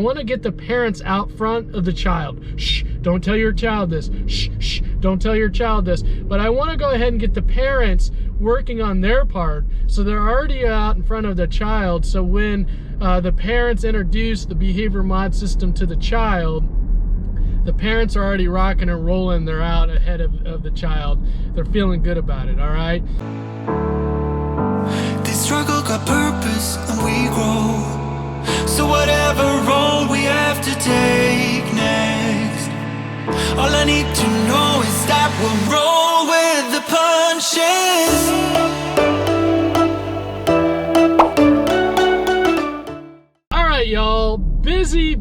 want to get the parents out front of the child. Shh, don't tell your child this. Shh, shh, don't tell your child this. But I want to go ahead and get the parents working on their part, so they're already out in front of the child. So when the parents introduce the behavior mod system to the child, the parents are already rocking and rolling. They're out ahead of the child. They're feeling good about it, all right? This struggle got purpose and we grow. So whatever role we have to take next, all I need to know is that we'll roll with the punches. All right, y'all. Busy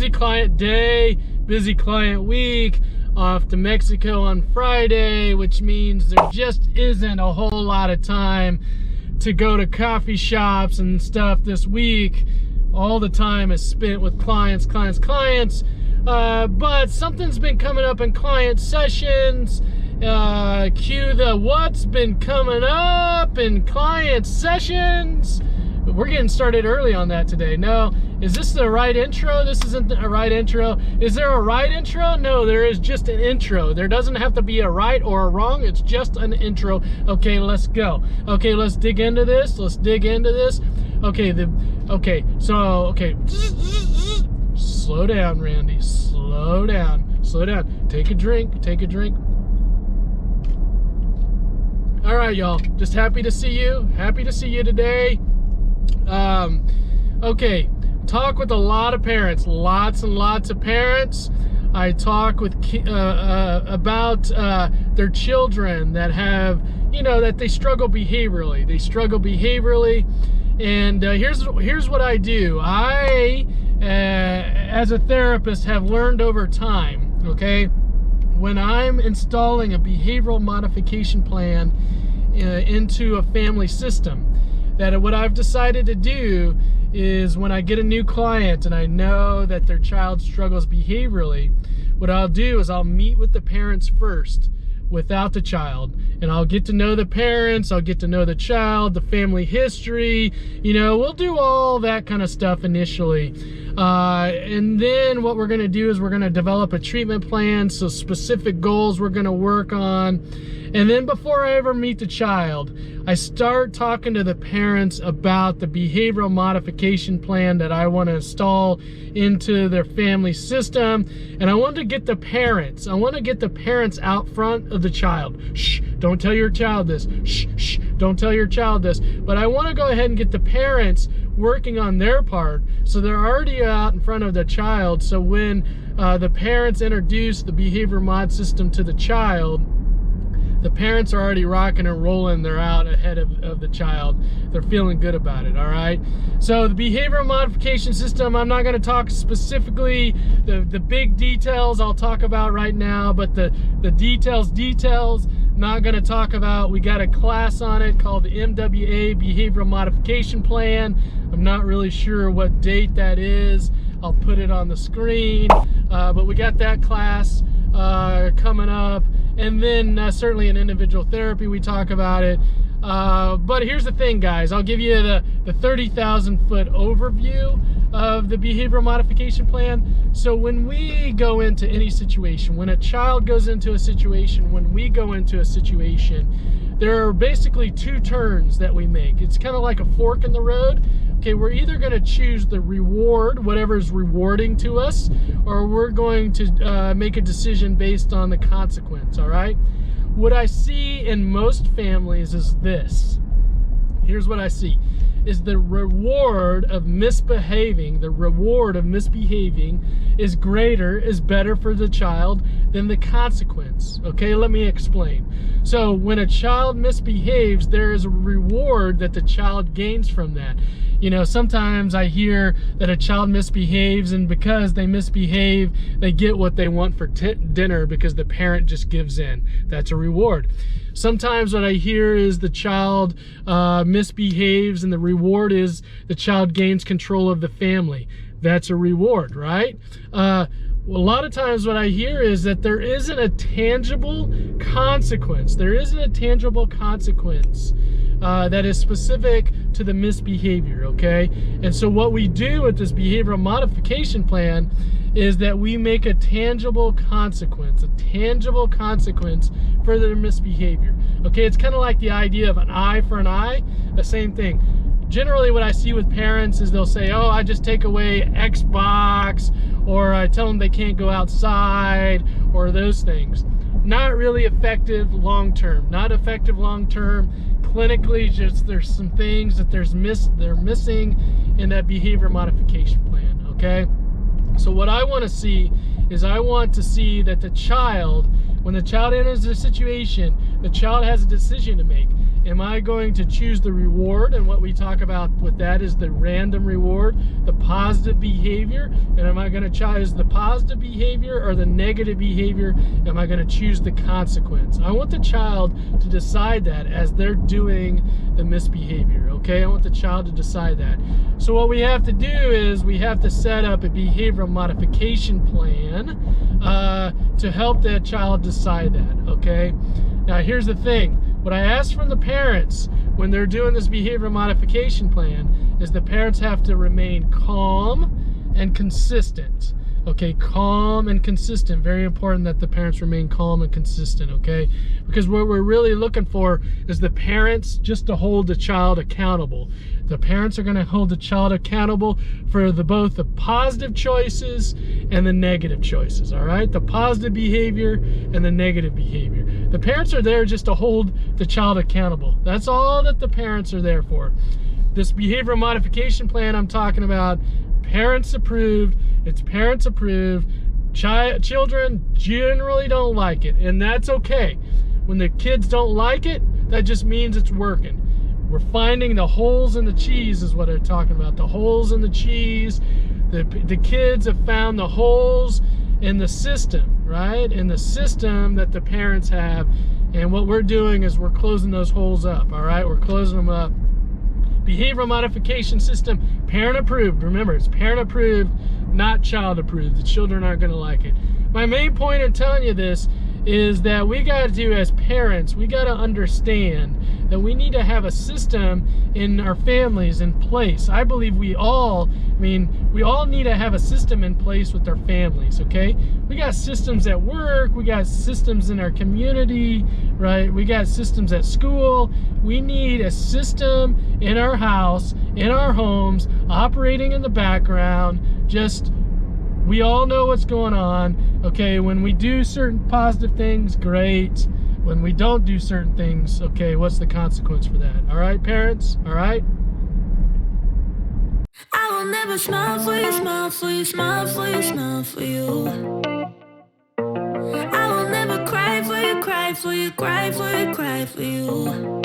client day, busy client week. Off to Mexico on Friday, which means there just isn't a whole lot of time to go to coffee shops and stuff this week. All the time is spent with clients. But something's been coming up in client sessions. Cue the what's been coming up in client sessions. We're getting started early on that today. No, is this the right intro? This isn't a right intro. Is there a right intro? No, there is just an intro. There doesn't have to be a right or a wrong. It's just an intro. Okay, let's go. Okay, let's dig into this. Okay, slow down, Randy. Slow down. Take a drink. All right, y'all. Just happy to see you today. Okay, talk with a lot of parents, lots and lots of parents. I talk with about their children that have, that they struggle behaviorally. And here's what I do. I, as a therapist, have learned over time, okay, when I'm installing a behavioral modification plan into a family system, that what I've decided to do is when I get a new client and I know that their child struggles behaviorally, what I'll do is I'll meet with the parents first without the child, and I'll get to know the parents, I'll get to know the child, the family history, we'll do all that kind of stuff initially. And then what we're going to do is we're going to develop a treatment plan, so specific goals we're going to work on. And then before I ever meet the child, I start talking to the parents about the behavioral modification plan that I want to install into their family system. And I want to get the parents out front of the child. Shh, don't tell your child this. Shh, shh, don't tell your child this. But I want to go ahead and get the parents working on their part, so they're already out in front of the child. So when the parents introduce the behavior mod system to the child, the parents are already rocking and rolling. They're out ahead of the child. They're feeling good about it, all right? So the behavioral modification system, I'm not going to talk specifically the big details I'll talk about right now, but the details, not going to talk about. We got a class on it called the MWA Behavioral Modification Plan. I'm not really sure what date that is. I'll put it on the screen, but we got that class coming up. And then certainly in individual therapy, we talk about it. But here's the thing, guys. I'll give you the 30,000-foot overview of the behavioral modification plan. So when we go into any situation, when a child goes into a situation, when we go into a situation, there are basically two turns that we make. It's kind of like a fork in the road. Okay, we're either going to choose the reward, whatever is rewarding to us, or we're going to make a decision based on the consequence, all right? What I see in most families is this. Here's what I see, is the reward of misbehaving, is greater, is better for the child than the consequence. Okay, let me explain. So when a child misbehaves, there is a reward that the child gains from that. Sometimes I hear that a child misbehaves, and because they misbehave, they get what they want for dinner because the parent just gives in. That's a reward. Sometimes what I hear is the child misbehaves, and the reward is the child gains control of the family. That's a reward, right? a lot of times what I hear is that there isn't a tangible consequence. There isn't a tangible consequence that is specific to the misbehavior, okay? And so what we do with this behavioral modification plan is that we make a tangible consequence for their misbehavior. Okay, it's kind of like the idea of an eye for an eye, the same thing. Generally what I see with parents is they'll say, oh, I just take away Xbox, or I tell them they can't go outside, or those things. Not really effective long-term, clinically. Just there's some things that they're missing in that behavior modification plan, okay? So what I want to see is I want to see that the child, when the child enters the situation, the child has a decision to make. Am I going to choose the reward? And what we talk about with that is the random reward, the positive behavior. And am I going to choose the positive behavior or the negative behavior? Am I going to choose the consequence? I want the child to decide that as they're doing the misbehavior, okay? I want the child to decide that. So what we have to do is we have to set up a behavioral modification plan to help that child decide that, okay? Now here's the thing. What I ask from the parents when they're doing this behavioral modification plan is the parents have to remain calm and consistent. Okay, calm and consistent. Very important that the parents remain calm and consistent, okay? Because what we're really looking for is the parents just to hold the child accountable. The parents are going to hold the child accountable for both the positive choices and the negative choices, all right? The positive behavior and the negative behavior. The parents are there just to hold the child accountable. That's all that the parents are there for. This behavioral modification plan I'm talking about, parents approved. It's parents approved. Children generally don't like it, and that's okay. When the kids don't like it, that just means it's working. We're finding the holes in the cheese is what they're talking about. The holes in the cheese. The kids have found the holes in the system, right? In the system that the parents have. And what we're doing is we're closing those holes up, all right? We're closing them up. Behavioral modification system, parent approved. Remember, it's parent approved, not child approved. The children aren't going to like it. My main point in telling you this is that we got to, as parents, we got to understand that we need to have a system in our families in place. I believe we all need to have a system in place with our families, okay? We got systems at work, we got systems in our community, right? We got systems at school. We need a system in our house, in our homes, operating in the background. We all know what's going on, okay? When we do certain positive things, great. When we don't do certain things, okay, what's the consequence for that? All right, parents? All right? I will never smile for you, smile for you, smile for you, smile for you. I will never cry for you, cry for you, cry for you, cry for you.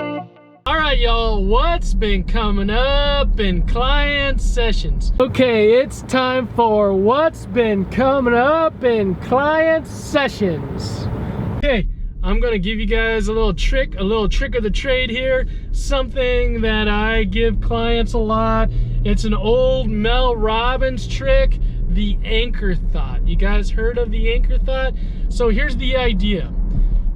All right, y'all, what's been coming up in client sessions? Okay, it's time for what's been coming up in client sessions. Okay, I'm gonna give you guys a little trick of the trade here. Something that I give clients a lot. It's an old Mel Robbins trick, the anchor thought. You guys heard of the anchor thought? So here's the idea.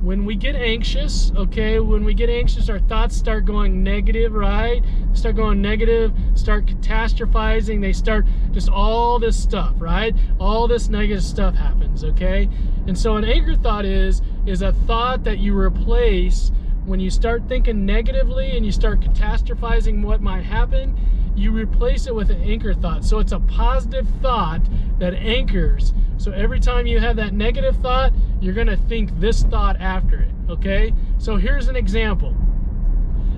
When we get anxious, okay, our thoughts start going negative, right? Start going negative, start catastrophizing, they start just all this stuff, right? All this negative stuff happens, okay? And so an anchor thought is a thought that you replace when you start thinking negatively and you start catastrophizing what might happen. You replace it with an anchor thought. So it's a positive thought that anchors. So every time you have that negative thought, you're gonna think this thought after it, okay? So here's an example.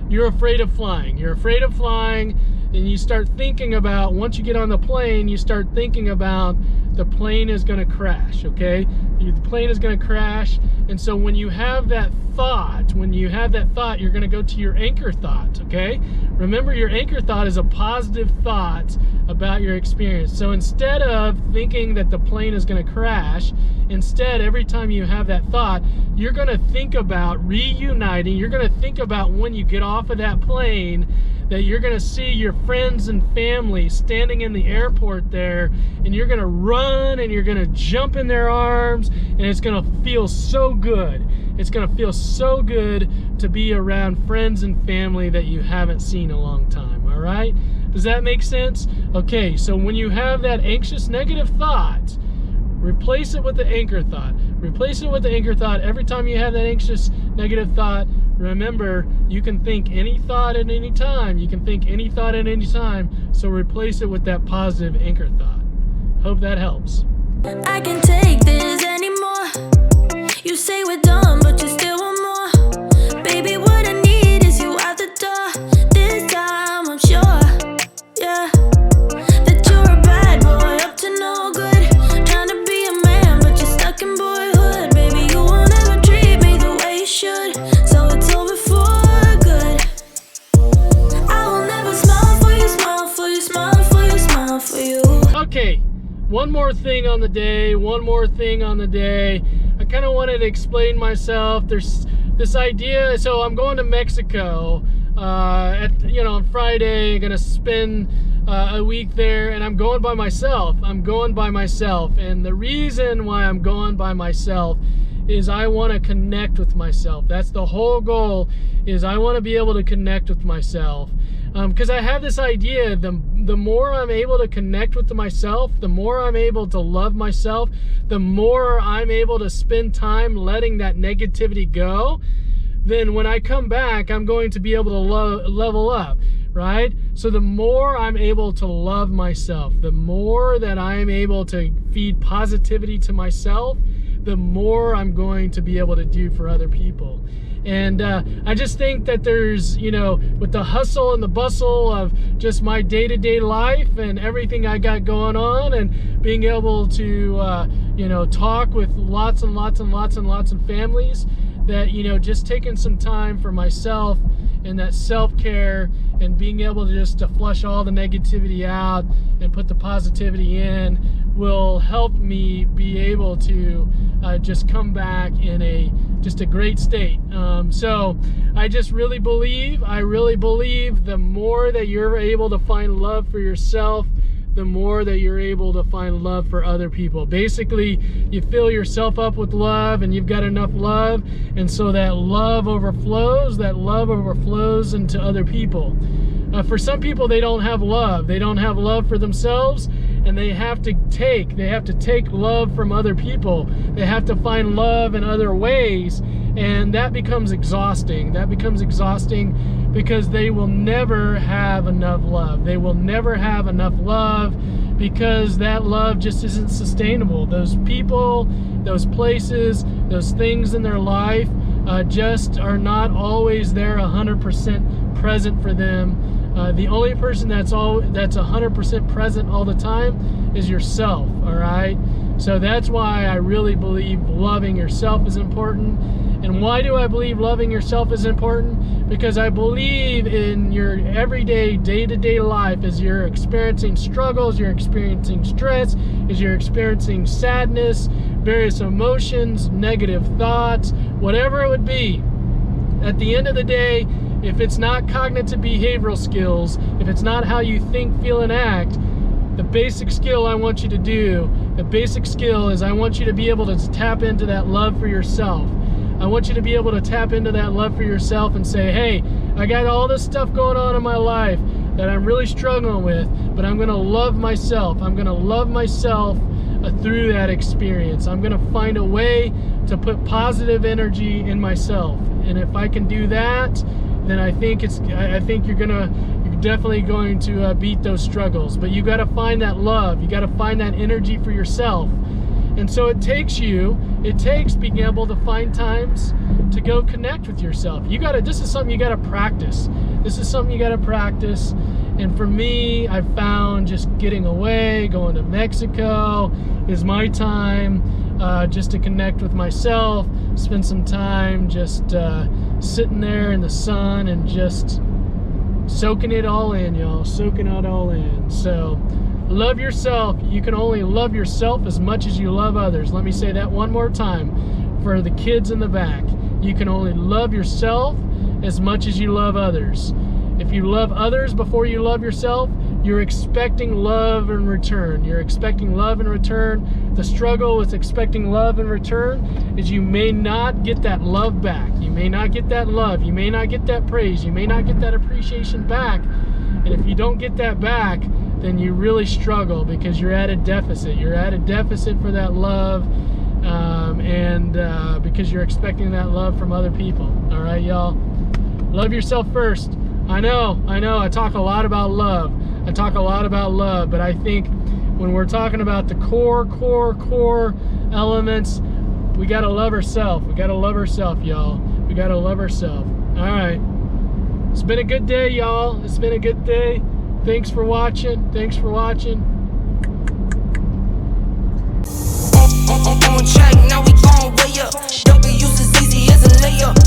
You're afraid of flying. And you start thinking about, once you get on the plane, you start thinking about the plane is gonna crash, okay? The plane is gonna crash. And so when you have that thought, you're gonna go to your anchor thought, okay? Remember, your anchor thought is a positive thought about your experience. So instead of thinking that the plane is gonna crash, instead, every time you have that thought, you're gonna think about reuniting. You're gonna think about when you get off of that plane, that you're gonna see your friends and family standing in the airport there, and you're gonna run run and you're going to jump in their arms, and it's going to feel so good. It's going to feel so good to be around friends and family that you haven't seen in a long time, all right? Does that make sense? Okay, so when you have that anxious negative thought, replace it with the anchor thought. Replace it with the anchor thought. Every time you have that anxious negative thought, remember, you can think any thought at any time. You can think any thought at any time. So replace it with that positive anchor thought. Hope that helps. I can't take this anymore. You say we're done, but you still want more. Baby, what I need is you out the door. This time I'm sure, yeah, that you're a bad boy up to no good. Trying to be a man, but you're stuck in boyhood. Baby, you won't ever treat me the way you should. So it's over for good. I will never smile for you, smile for you, smile for you, smile for you. Okay, one more thing on the day. I kind of wanted to explain myself. There's this idea. So I'm going to Mexico on Friday. I'm gonna spend a week there, and I'm going by myself. And the reason why I'm going by myself is I want to connect with myself. That's the whole goal, is I want to be able to connect with myself. Because I have this idea, the more I'm able to connect with myself, the more I'm able to love myself, the more I'm able to spend time letting that negativity go, then when I come back, I'm going to be able to level up, right? So the more I'm able to love myself, the more that I'm able to feed positivity to myself, the more I'm going to be able to do for other people. And I just think that there's, with the hustle and the bustle of just my day-to-day life and everything I got going on, and being able to, talk with lots of families, that, just taking some time for myself and that self-care and being able to flush all the negativity out and put the positivity in will help me be able to just come back in a great state. So I really believe the more that you're able to find love for yourself, the more that you're able to find love for other people. Basically, you fill yourself up with love, and you've got enough love, and so that love overflows into other people. For some people, they don't have love. They don't have love for themselves, and they have to take love from other people. They have to find love in other ways, and that becomes exhausting. Because they will never have enough love. They will never have enough love because that love just isn't sustainable. Those people, those places, those things in their life just are not always there 100% present for them. The only person that's 100% present all the time is yourself, all right? So that's why I really believe loving yourself is important. And why do I believe loving yourself is important? Because I believe in your everyday, day-to-day life, as you're experiencing struggles, you're experiencing stress, as you're experiencing sadness, various emotions, negative thoughts, whatever it would be. At the end of the day, if it's not cognitive behavioral skills, if it's not how you think, feel, and act, the basic skill I want you to do, is I want you to be able to tap into that love for yourself. I want you to be able to tap into that love for yourself and say, hey, I got all this stuff going on in my life that I'm really struggling with, but I'm going to love myself. I'm going to love myself through that experience. I'm going to find a way to put positive energy in myself. And if I can do that, then I think you're definitely going to beat those struggles. But you got to find that love. You got to find that energy for yourself. And so it takes being able to find times to go connect with yourself. This is something you got to practice. And for me, I found just getting away, going to Mexico is my time just to connect with myself, spend some time just sitting there in the sun and just soaking it all in, y'all. Soaking it all in. So love yourself. You can only love yourself as much as you love others. Let me say that one more time for the kids in the back. You can only love yourself as much as you love others. If you love others before you love yourself, you're expecting love in return. You're expecting love in return. The struggle with expecting love in return is you may not get that love back. You may not get that love. You may not get that praise. You may not get that appreciation back. And if you don't get that back, then you really struggle because you're at a deficit. You're at a deficit for that love, because you're expecting that love from other people. All right, y'all? Love yourself first. I know, I talk a lot about love. But I think when we're talking about the core elements, we gotta love ourselves. Y'all. We gotta love ourselves. All right. It's been a good day, y'all. It's been a good day. Thanks for watching. On track, now we gon' way up. W's as easy as a layup.